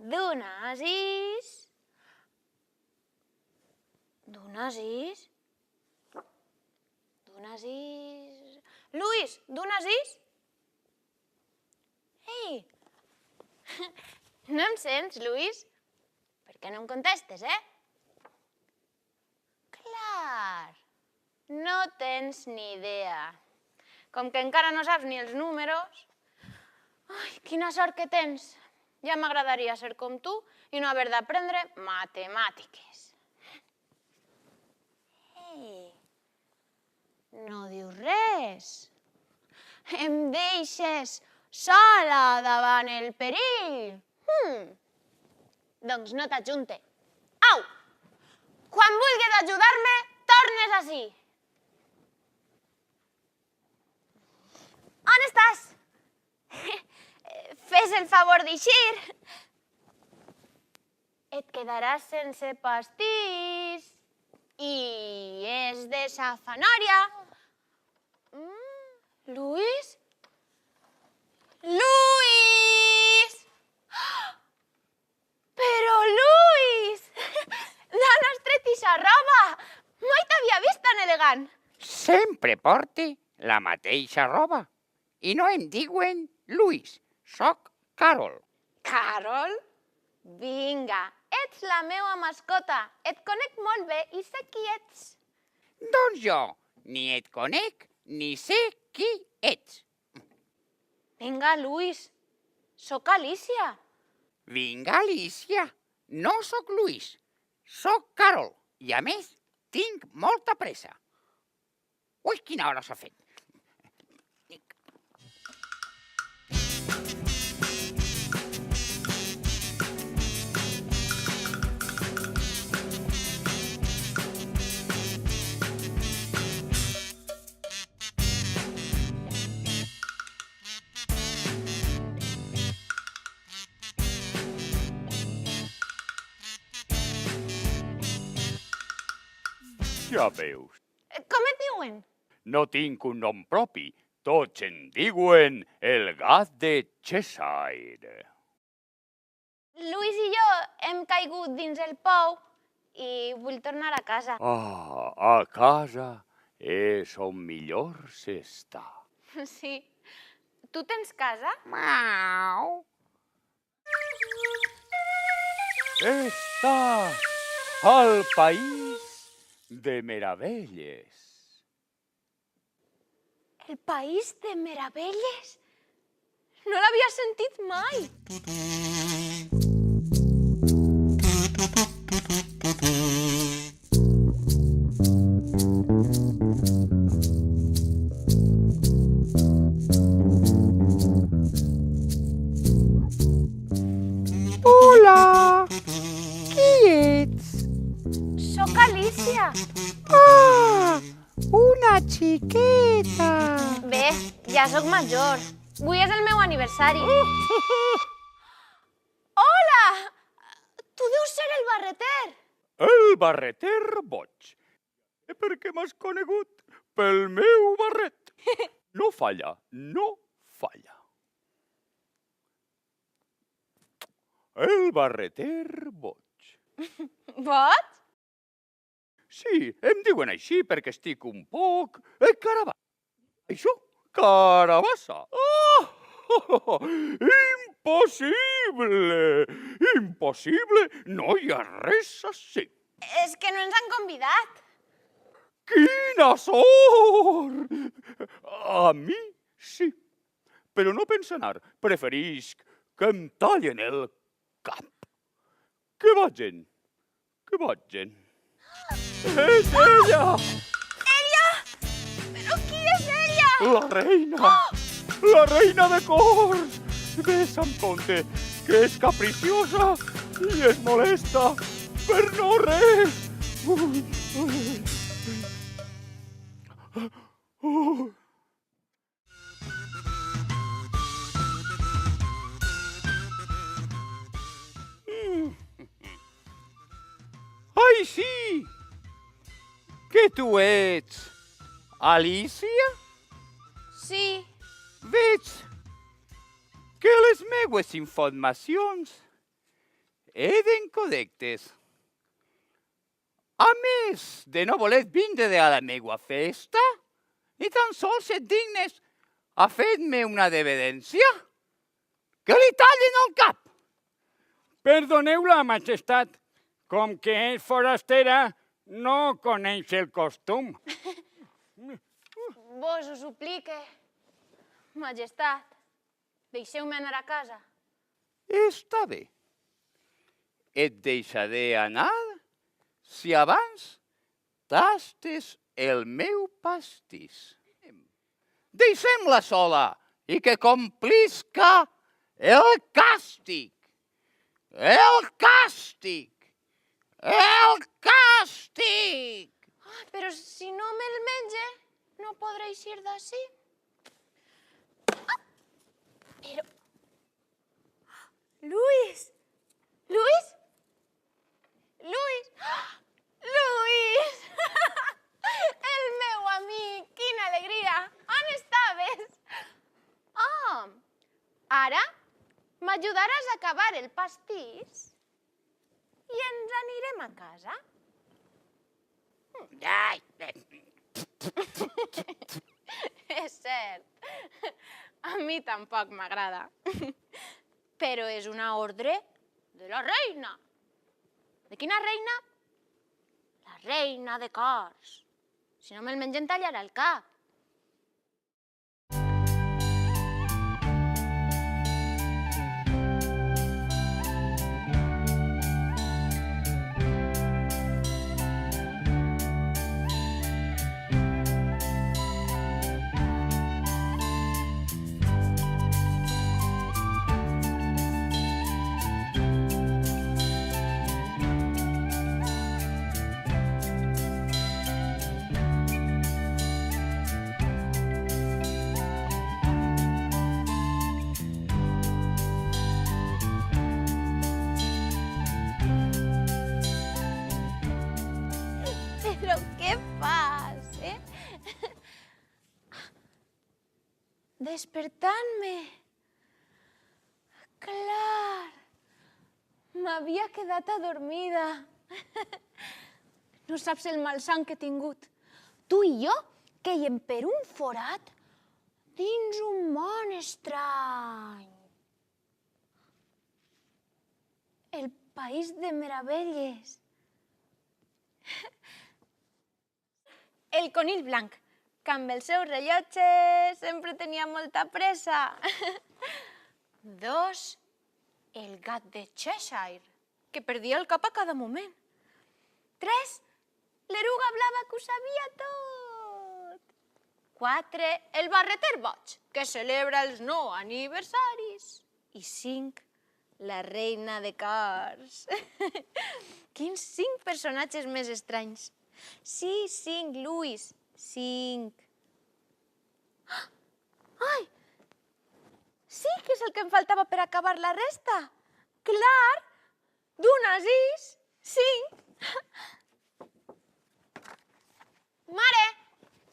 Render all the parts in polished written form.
Donasis. Donasis. Donasis. Luis, donasis? Ei! No em sents, Luis? Per què no em contestes, Clar! No tens ni idea. Com que encara no saps ni els números... Ai, quina sort que tens! Ja m'agradaria ser com tu i no haver d'aprendre matemàtiques. Ei! No dius res. Em deixes sola davant el perill. Doncs no t'ajunte. Au! Quan vulguis ajudar-me, tornes ací. On estàs? Fes el favor d'eixir. Et quedaràs sense pastís. I és de safanòria. Luis? Luis! Però, Luis! La nostra tisarroba! Mai t'havia vist tan elegant. Sempre porte la mateixa roba. I no em diuen Luis, soc Carol. Carol? Vinga, ets la meua mascota. Et conec molt bé i sé qui ets. Doncs jo ni et conec ni sé qui ets. Vinga, Luis, sóc Alicia. Vinga, Alicia, no sóc Luis, sóc Carol. I a més, tinc molta pressa. Ui, quina hora s'ha fet. Ja veus, Com et diuen? no tinc un nom propi. Tots en diuen el gat de Cheshire. Luis i jo hem caigut dins el pou i vull tornar a casa. A casa és on millor s'està. Sí. Tu tens casa? Miau. Estàs al país de meravelles. El país de meravelles? No l'havia sentit mai. Hola! Qui ets? Sóc Alicia. Ah, una xiqueta. Bé, ja sóc major. Avui és el meu aniversari. Hola! Tu deus ser el barreter. El barreter boig. Per què m'has conegut? Pel meu barret. No falla, no falla. El barreter boig. Boig? Sí, em diuen així perquè estic un poc carabassa. Això, carabassa. Oh, impossible! Impossible! No hi ha res així. És que no ens han convidat. Quina sort! A mi sí, però no pensa anar. Preferisc que em tallen el cap. Que vagin, que vagin. És ella! Ella? Però qui és ella? La reina! La reina de cors! Ves amb compte, que és capriciosa i es molesta per no res. Ai, sí! Que tu ets Alicia? Sí. Veig que les meues informacions he d'encodectes. A més de no voler vindre a la meua festa, ni tan sols et dignes a fer-me una devedència, que li tallin el cap. Perdoneu-la, majestat, com que és forastera, no coneix el costum. Vos ho suplique. Majestat, deixeu-me anar a casa. Està bé. Et deixaré anar si abans tastes el meu pastís. Deixem-la sola i que complisca el càstig. El càstig! El càstig! Però si no me'l menge, no podré eixir d'ací. Però... Luis! Luis! Luis! Luis! El meu amic! Quina alegria! On estaves? Oh! Ara m'ajudaràs a acabar el pastís i ens anirem a casa. Ai, És cert. A mi tampoc m'agrada. Però és una ordre de la reina. De quina reina? La reina de Cors. Si no me'l mengen tallarà el cap. Però què fas, Despertant-me. Clar, m'havia quedat adormida. No saps el malson que he tingut. Tu i jo quèiem per un forat dins un món estrany. El país de meravelles. El conill blanc, que amb el seu rellotge sempre tenia molta pressa. 2, el gat de Cheshire, que perdia el cap a cada moment. 3, l'eruga blava que ho sabia tot. 4, el barreter boig, que celebra els 9 aniversaris. I 5, la reina de Cors. Quins 5 personatges més estranys. Sí, 5, Luis, 5. Ai! Sí que és el que em faltava per acabar la resta. Clar, d'un a 6, 5. Mare,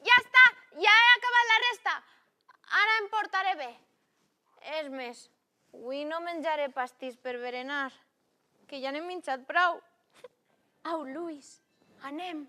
ja està, ja he acabat la resta. Ara em portaré bé. És més, avui no menjaré pastís per berenar, que ja n'hem menjat prou. Au, Luis, anem.